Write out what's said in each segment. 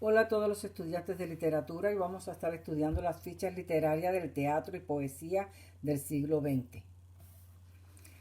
Hola a todos los estudiantes de literatura y vamos a estar estudiando las fichas literarias del teatro y poesía del siglo XX.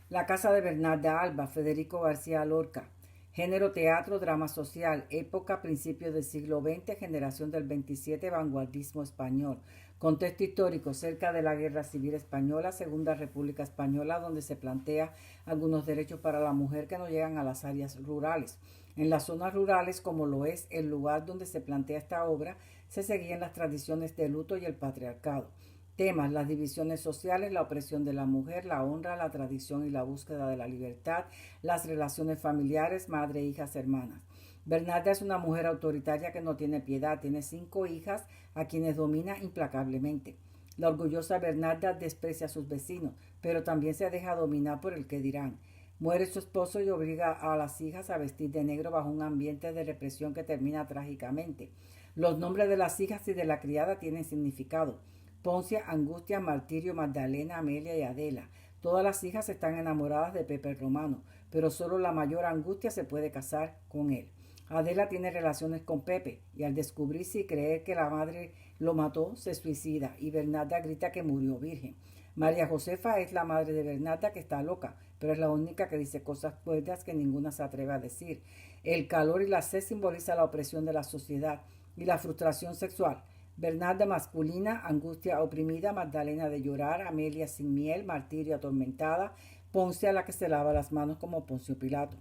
La casa de Bernarda Alba, Federico García Lorca. Género teatro, drama social. Época, principios del siglo XX, generación del 27, vanguardismo español. Contexto histórico, cerca de la Guerra Civil Española, Segunda República Española, donde se plantea algunos derechos para la mujer que no llegan a las áreas rurales. En las zonas rurales, como lo es el lugar donde se plantea esta obra, se seguían las tradiciones de luto y el patriarcado. Temas: las divisiones sociales, la opresión de la mujer, la honra, la tradición y la búsqueda de la libertad, las relaciones familiares, madre, hijas, hermanas. Bernarda es una mujer autoritaria que no tiene piedad, tiene 5 hijas a quienes domina implacablemente. La orgullosa Bernarda desprecia a sus vecinos, pero también se deja dominar por el que dirán. Muere su esposo y obliga a las hijas a vestir de negro bajo un ambiente de represión que termina trágicamente. Los nombres de las hijas y de la criada tienen significado: Poncia, Angustia, Martirio, Magdalena, Amelia y Adela. Todas las hijas están enamoradas de Pepe el Romano, pero solo la mayor Angustia se puede casar con él. Adela tiene relaciones con Pepe y al descubrirse y creer que la madre lo mató, se suicida y Bernarda grita que murió virgen. María Josefa es la madre de Bernarda, que está loca, pero es la única que dice cosas fuertes que ninguna se atreve a decir. El calor y la sed simboliza la opresión de la sociedad y la frustración sexual. Bernarda masculina, Angustia oprimida, Magdalena de llorar, Amelia sin miel, Martirio atormentada, Poncia la que se lava las manos como Poncio Pilato.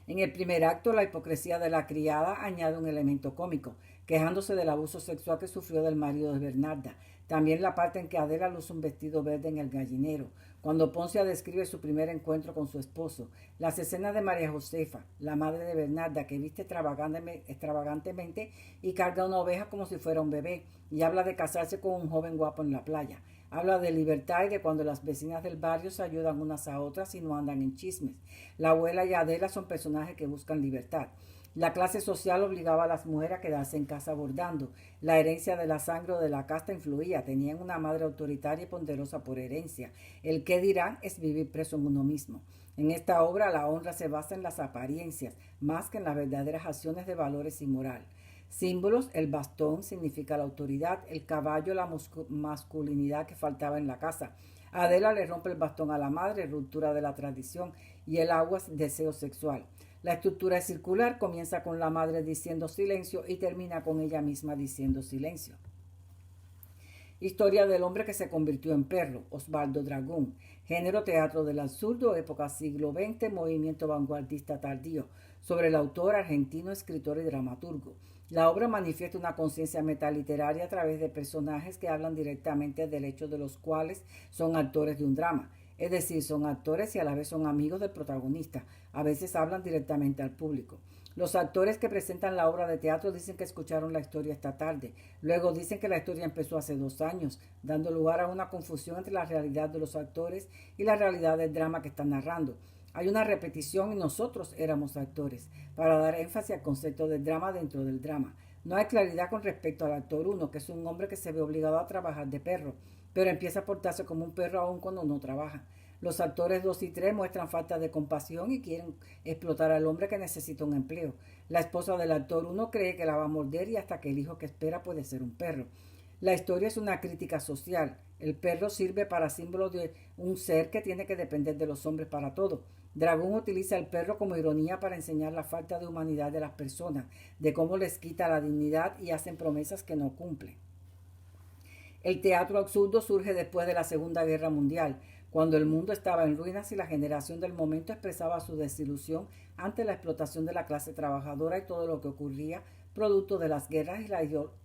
En el primer acto, la hipocresía de la criada añade un elemento cómico, quejándose del abuso sexual que sufrió del marido de Bernarda. También la parte en que Adela luce un vestido verde en el gallinero, cuando Poncia describe su primer encuentro con su esposo. Las escenas de María Josefa, la madre de Bernarda, que viste extravagantemente y carga una oveja como si fuera un bebé, y habla de casarse con un joven guapo en la playa. Habla de libertad y de cuando las vecinas del barrio se ayudan unas a otras y no andan en chismes. La abuela y Adela son personajes que buscan libertad. La clase social obligaba a las mujeres a quedarse en casa bordando. La herencia de la sangre o de la casta influía. Tenían una madre autoritaria y ponderosa por herencia. El qué dirán es vivir preso en uno mismo. En esta obra la honra se basa en las apariencias, más que en las verdaderas acciones de valores y moral. Símbolos: el bastón significa la autoridad, el caballo la masculinidad que faltaba en la casa. Adela le rompe el bastón a la madre, ruptura de la tradición, y el agua, deseo sexual. La estructura es circular, comienza con la madre diciendo silencio y termina con ella misma diciendo silencio. Historia del hombre que se convirtió en perro, Osvaldo Dragón. Género teatro del absurdo, época siglo XX, movimiento vanguardista tardío. Sobre el autor argentino, escritor y dramaturgo. La obra manifiesta una conciencia metaliteraria a través de personajes que hablan directamente del hecho de los cuales son actores de un drama. Es decir, son actores y a la vez son amigos del protagonista. A veces hablan directamente al público. Los actores que presentan la obra de teatro dicen que escucharon la historia esta tarde. Luego dicen que la historia empezó hace 2 años, dando lugar a una confusión entre la realidad de los actores y la realidad del drama que están narrando. Hay una repetición y nosotros éramos actores, para dar énfasis al concepto del drama dentro del drama. No hay claridad con respecto al actor 1, que es un hombre que se ve obligado a trabajar de perro, pero empieza a portarse como un perro aún cuando no trabaja. Los actores 2 y 3 muestran falta de compasión y quieren explotar al hombre que necesita un empleo. La esposa del actor 1 cree que la va a morder y hasta que el hijo que espera puede ser un perro. La historia es una crítica social. El perro sirve para símbolo de un ser que tiene que depender de los hombres para todo. Dragón utiliza el perro como ironía para enseñar la falta de humanidad de las personas, de cómo les quita la dignidad y hacen promesas que no cumplen. El teatro absurdo surge después de la Segunda Guerra Mundial, cuando el mundo estaba en ruinas y la generación del momento expresaba su desilusión ante la explotación de la clase trabajadora y todo lo que ocurría producto de las guerras y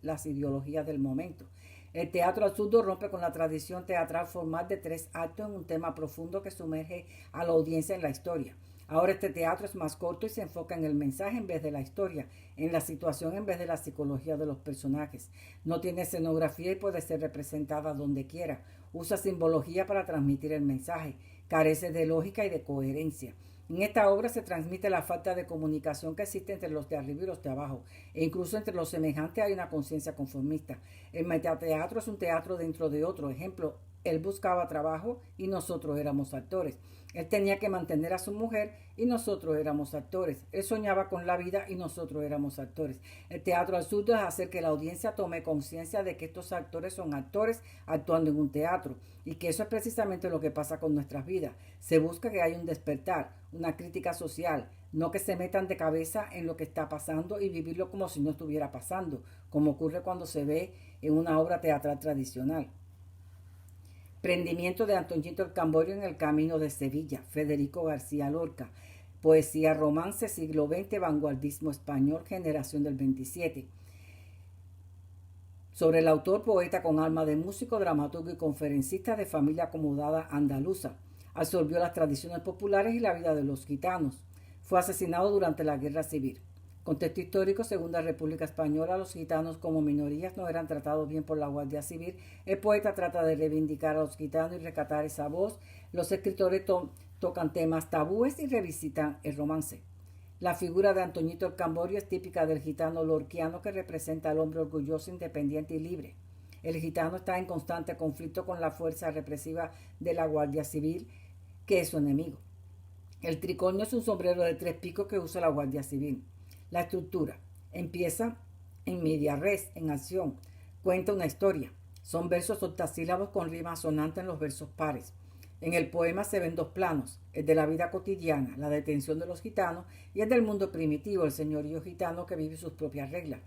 las ideologías del momento. El teatro absurdo rompe con la tradición teatral formal de 3 actos en un tema profundo que sumerge a la audiencia en la historia. Ahora este teatro es más corto y se enfoca en el mensaje en vez de la historia, en la situación en vez de la psicología de los personajes. No tiene escenografía y puede ser representada donde quiera. Usa simbología para transmitir el mensaje. Carece de lógica y de coherencia. En esta obra se transmite la falta de comunicación que existe entre los de arriba y los de abajo, e incluso entre los semejantes hay una conciencia conformista. El metateatro es un teatro dentro de otro. Ejemplo: Él buscaba trabajo y nosotros éramos actores. Él tenía que mantener a su mujer y nosotros éramos actores. Él soñaba con la vida y nosotros éramos actores. El teatro absurdo es hacer que la audiencia tome conciencia de que estos actores son actores actuando en un teatro y que eso es precisamente lo que pasa con nuestras vidas. Se busca que haya un despertar, una crítica social, no que se metan de cabeza en lo que está pasando y vivirlo como si no estuviera pasando, como ocurre cuando se ve en una obra teatral tradicional. Prendimiento de Antoñito el Camborio en el camino de Sevilla, Federico García Lorca. Poesía romance, siglo XX, vanguardismo español, generación del 27. Sobre el autor, poeta con alma de músico, dramaturgo y conferencista de familia acomodada andaluza. Absorbió las tradiciones populares y la vida de los gitanos. Fue asesinado durante la Guerra Civil. Contexto histórico, Segunda República Española, los gitanos como minorías no eran tratados bien por la Guardia Civil. El poeta trata de reivindicar a los gitanos y rescatar esa voz. Los escritores tocan temas tabúes y revisitan el romance. La figura de Antoñito el Camborio es típica del gitano lorquiano que representa al hombre orgulloso, independiente y libre. El gitano está en constante conflicto con la fuerza represiva de la Guardia Civil, que es su enemigo. El tricornio es un sombrero de 3 picos que usa la Guardia Civil. La estructura empieza en media res, en acción. Cuenta una historia. Son versos octasílabos con rima sonante en los versos pares. En el poema se ven 2 planos, el de la vida cotidiana, la detención de los gitanos, y el del mundo primitivo, el señorío gitano que vive sus propias reglas.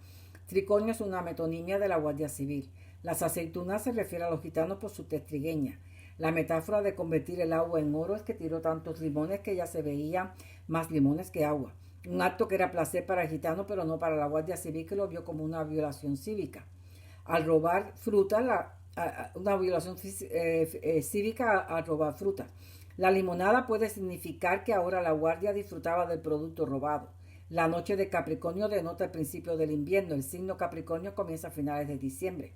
Tricornio es una metonimia de la Guardia Civil. Las aceitunas se refiere a los gitanos por su tez trigueña. La metáfora de convertir el agua en oro es que tiró tantos limones que ya se veían más limones que agua. Un acto que era placer para el gitano, pero no para la Guardia Civil, que lo vio como una violación cívica. Al robar fruta, una violación cívica al robar fruta. La limonada puede significar que ahora la Guardia disfrutaba del producto robado. La noche de Capricornio denota el principio del invierno. El signo Capricornio comienza a finales de diciembre.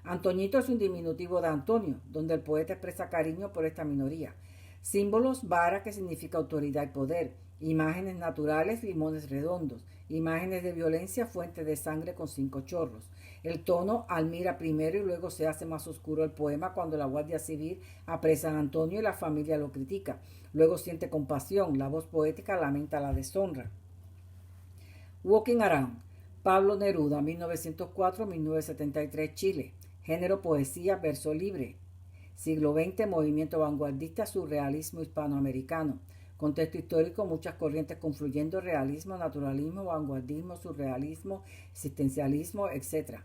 Antoñito es un diminutivo de Antonio, donde el poeta expresa cariño por esta minoría. Símbolos, vara, que significa autoridad y poder. Imágenes naturales, limones redondos. Imágenes de violencia, fuente de sangre con 5 chorros. El tono admira primero y luego se hace más oscuro el poema cuando la Guardia Civil apresa a Antonio y la familia lo critica. Luego siente compasión, la voz poética lamenta la deshonra. Walking Around, Pablo Neruda, 1904-1973, Chile. Género poesía, verso libre. Siglo XX, movimiento vanguardista, surrealismo hispanoamericano. Contexto histórico, muchas corrientes confluyendo, realismo, naturalismo, vanguardismo, surrealismo, existencialismo, etc.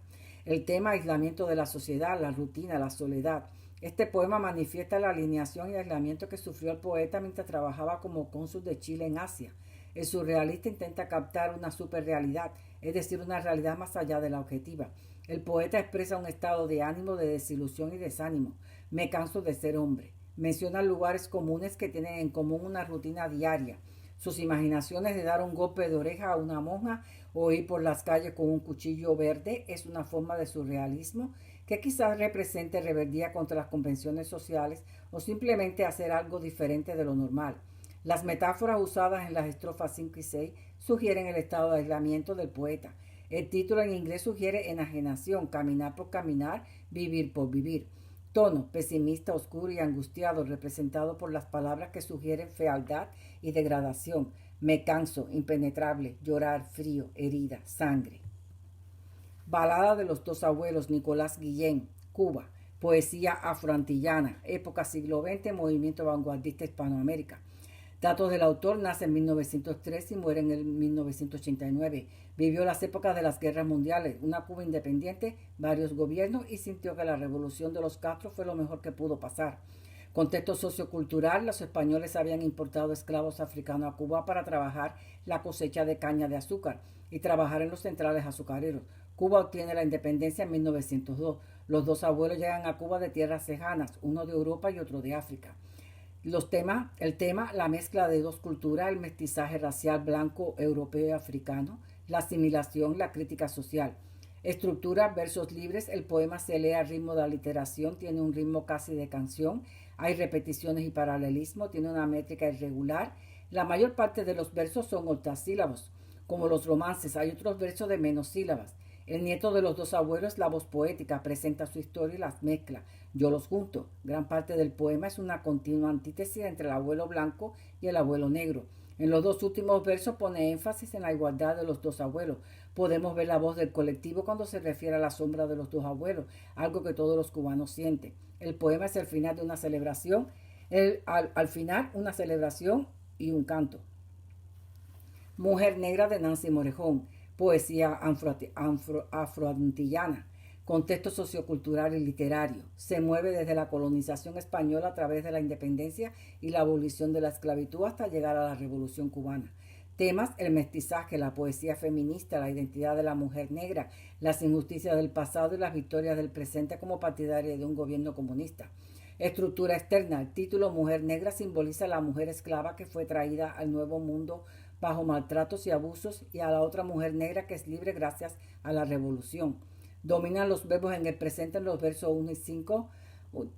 El tema, aislamiento de la sociedad, la rutina, la soledad. Este poema manifiesta la alineación y aislamiento que sufrió el poeta mientras trabajaba como cónsul de Chile en Asia. El surrealista intenta captar una superrealidad, es decir, una realidad más allá de la objetiva. El poeta expresa un estado de ánimo, de desilusión y desánimo. Me canso de ser hombre. Menciona lugares comunes que tienen en común una rutina diaria. Sus imaginaciones de dar un golpe de oreja a una monja o ir por las calles con un cuchillo verde es una forma de surrealismo que quizás represente rebeldía contra las convenciones sociales o simplemente hacer algo diferente de lo normal. Las metáforas usadas en las estrofas 5 y 6 sugieren el estado de aislamiento del poeta. El título en inglés sugiere enajenación, caminar por caminar, vivir por vivir. Tono pesimista, oscuro y angustiado, representado por las palabras que sugieren fealdad y degradación. Me canso, impenetrable, llorar, frío, herida, sangre. Balada de los 2 abuelos, Nicolás Guillén, Cuba. Poesía afroantillana, época siglo XX, movimiento vanguardista Hispanoamérica. Datos del autor: nace en 1903 y muere en el 1989. Vivió las épocas de las guerras mundiales, una Cuba independiente, varios gobiernos y sintió que la revolución de los Castro fue lo mejor que pudo pasar. Contexto sociocultural: los españoles habían importado esclavos africanos a Cuba para trabajar la cosecha de caña de azúcar y trabajar en los centrales azucareros. Cuba obtiene la independencia en 1902. Los 2 abuelos llegan a Cuba de tierras lejanas, uno de Europa y otro de África. El tema, la mezcla de 2 culturas, el mestizaje racial blanco, europeo y africano, la asimilación, la crítica social. Estructura, versos libres, el poema se lee al ritmo de aliteración, tiene un ritmo casi de canción, hay repeticiones y paralelismo, tiene una métrica irregular. La mayor parte de los versos son octasílabos. Como los romances, hay otros versos de menos sílabas. El nieto de los dos abuelos, la voz poética, presenta su historia y las mezcla. Yo los junto. Gran parte del poema es una continua antítesis entre el abuelo blanco y el abuelo negro. En los dos últimos versos pone énfasis en la igualdad de los dos abuelos. Podemos ver la voz del colectivo cuando se refiere a la sombra de los dos abuelos, algo que todos los cubanos sienten. El poema es el final de una celebración, al final una celebración y un canto. Mujer negra de Nancy Morejón, poesía afroantillana, contexto sociocultural y literario. Se mueve desde la colonización española a través de la independencia y la abolición de la esclavitud hasta llegar a la Revolución cubana. Temas: el mestizaje, la poesía feminista, la identidad de la mujer negra, las injusticias del pasado y las victorias del presente como partidaria de un gobierno comunista. Estructura externa. El título Mujer Negra simboliza a la mujer esclava que fue traída al nuevo mundo bajo maltratos y abusos, y a la otra mujer negra que es libre gracias a la revolución. Dominan los verbos en el presente en los versos 1 y 5,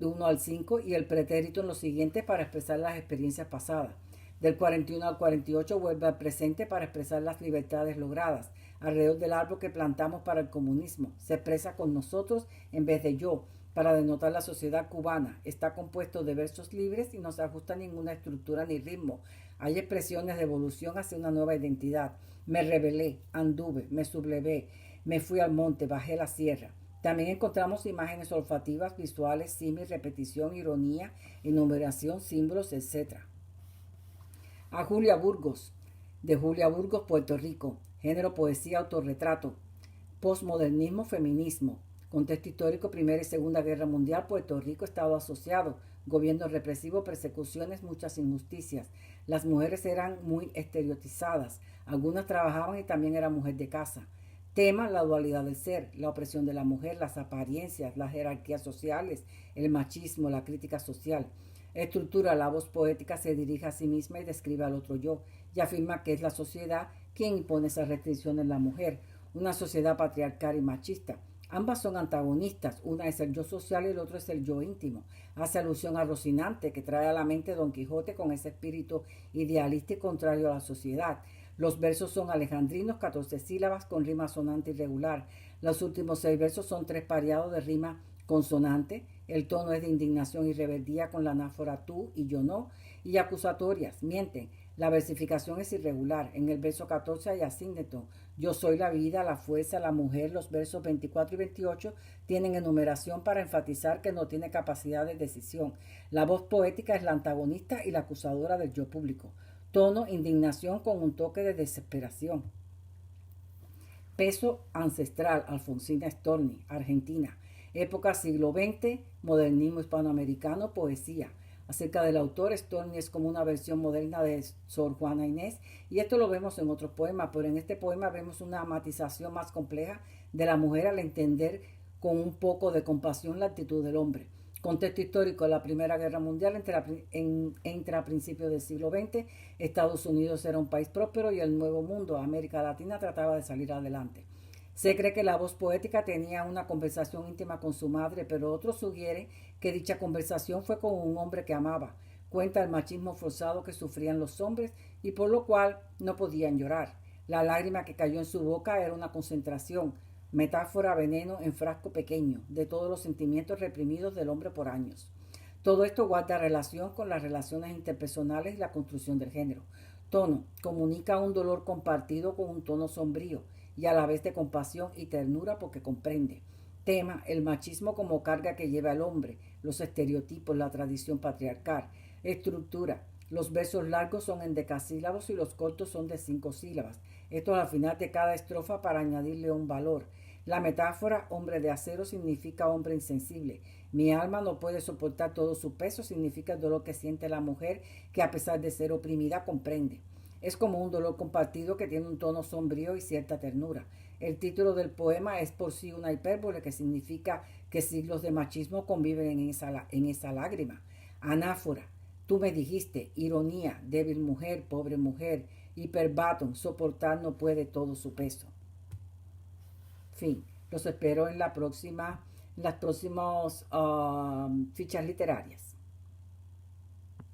1 al 5, y el pretérito en los siguientes para expresar las experiencias pasadas. Del 41 al 48 vuelve al presente para expresar las libertades logradas. Alrededor del árbol que plantamos para el comunismo. Se expresa con nosotros en vez de yo, para denotar la sociedad cubana. Está compuesto de versos libres y no se ajusta a ninguna estructura ni ritmo. Hay expresiones de evolución hacia una nueva identidad. Me rebelé, anduve, me sublevé, me fui al monte, bajé la sierra. También encontramos imágenes olfativas, visuales, símil, repetición, ironía, enumeración, símbolos, etc. A Julia Burgos, de Julia Burgos, Puerto Rico. Género: poesía, autorretrato. Postmodernismo, feminismo. Contexto histórico: Primera y Segunda Guerra Mundial, Puerto Rico, Estado asociado, gobierno represivo, persecuciones, muchas injusticias. Las mujeres eran muy estereotipadas, algunas trabajaban y también eran mujer de casa. Tema: la dualidad del ser, la opresión de la mujer, las apariencias, las jerarquías sociales, el machismo, la crítica social. Estructura: la voz poética se dirige a sí misma y describe al otro yo, y afirma que es la sociedad quien impone esas restricciones en la mujer, una sociedad patriarcal y machista. Ambas son antagonistas, una es el yo social y el otro es el yo íntimo. Hace alusión a Rocinante, que trae a la mente Don Quijote con ese espíritu idealista y contrario a la sociedad. Los versos son alejandrinos, 14 sílabas con rima sonante irregular. Los últimos 6 versos son 3 pareados de rima consonante. El tono es de indignación y rebeldía con la anáfora tú y yo no, y acusatorias, mienten. La versificación es irregular. En el verso 14 hay asíndeto. Yo soy la vida, la fuerza, la mujer. Los versos 24 y 28 tienen enumeración para enfatizar que no tiene capacidad de decisión. La voz poética es la antagonista y la acusadora del yo público. Tono: indignación con un toque de desesperación. Peso ancestral: Alfonsina Storni, Argentina. Época siglo XX, modernismo hispanoamericano, poesía. Acerca del autor, Storni es como una versión moderna de Sor Juana Inés, y esto lo vemos en otros poemas, pero en este poema vemos una matización más compleja de la mujer al entender con un poco de compasión la actitud del hombre. Contexto histórico: la Primera Guerra Mundial entra a principios del siglo XX, Estados Unidos era un país próspero y el Nuevo Mundo, América Latina, trataba de salir adelante. Se cree que la voz poética tenía una conversación íntima con su madre, pero otros sugieren que dicha conversación fue con un hombre que amaba. Cuenta el machismo forzado que sufrían los hombres y por lo cual no podían llorar. La lágrima que cayó en su boca era una concentración, metáfora, veneno en frasco pequeño, de todos los sentimientos reprimidos del hombre por años. Todo esto guarda relación con las relaciones interpersonales y la construcción del género. Tono: comunica un dolor compartido con un tono sombrío y a la vez de compasión y ternura porque comprende. Tema: el machismo como carga que lleva el hombre, los estereotipos, la tradición patriarcal. Estructura: los versos largos son en decasílabos y los cortos son de 5 sílabas. Esto al final de cada estrofa para añadirle un valor. La metáfora: hombre de acero significa hombre insensible. Mi alma no puede soportar todo su peso significa el dolor que siente la mujer que a pesar de ser oprimida comprende. Es como un dolor compartido que tiene un tono sombrío y cierta ternura. El título del poema es por sí una hipérbole que significa que siglos de machismo conviven en esa lágrima. Anáfora: tú me dijiste, ironía, débil mujer, pobre mujer, hiperbaton, soportar no puede todo su peso. Fin. Los espero en las próximas fichas literarias.